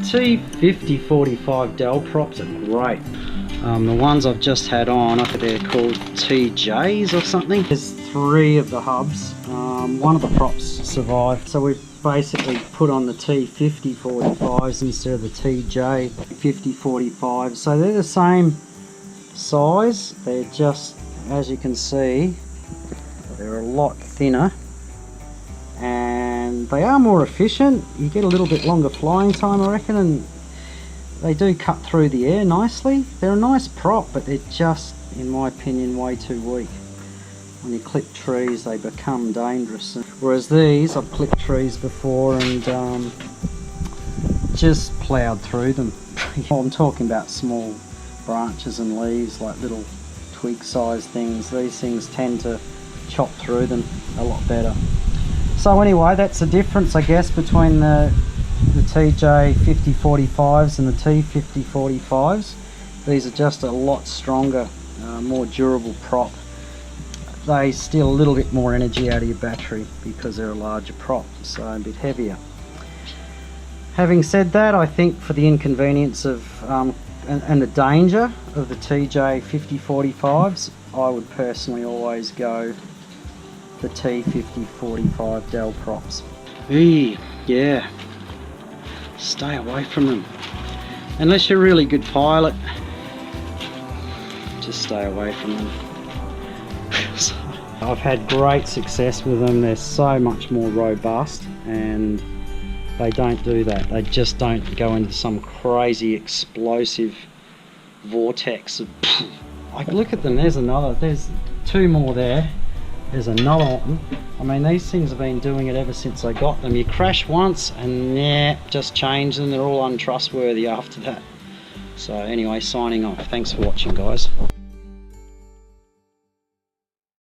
T5045 DAL props are great. The ones I've just had on, I think they're called TJs or something. There's 3 of the hubs. One of the props survived, so we've basically put on the T5045s instead of the TJ5045. So they're the same size, they're just, as you can see, they're a lot thinner and they are more efficient. You get a little bit longer flying time, I reckon, and they do cut through the air nicely. They're a nice prop, but they're just, in my opinion, way too weak. When you clip trees, they become dangerous. Whereas these, I've clipped trees before and just ploughed through them. I'm talking about small branches and leaves, like little twig-sized things. These things tend to chop through them a lot better. So anyway, that's the difference, I guess, between the TJ5045s and the T5045s. These are just a lot stronger, more durable prop. They steal a little bit more energy out of your battery because they're a larger prop, so a bit heavier. Having said that, I think for the inconvenience of and the danger of the TJ5045s, I would personally always go the T5045 DAL props. Yeah, stay away from them. Unless you're a really good pilot, just stay away from them. I've had great success with them. They're so much more robust and they don't do that. They just don't go into some crazy explosive vortex of like, look at them, there's 2 more there. There's another one. I mean, these things have been doing it ever since I got them. You crash once and yeah, just change them. They're all untrustworthy after that. So anyway, signing off. Thanks for watching, guys.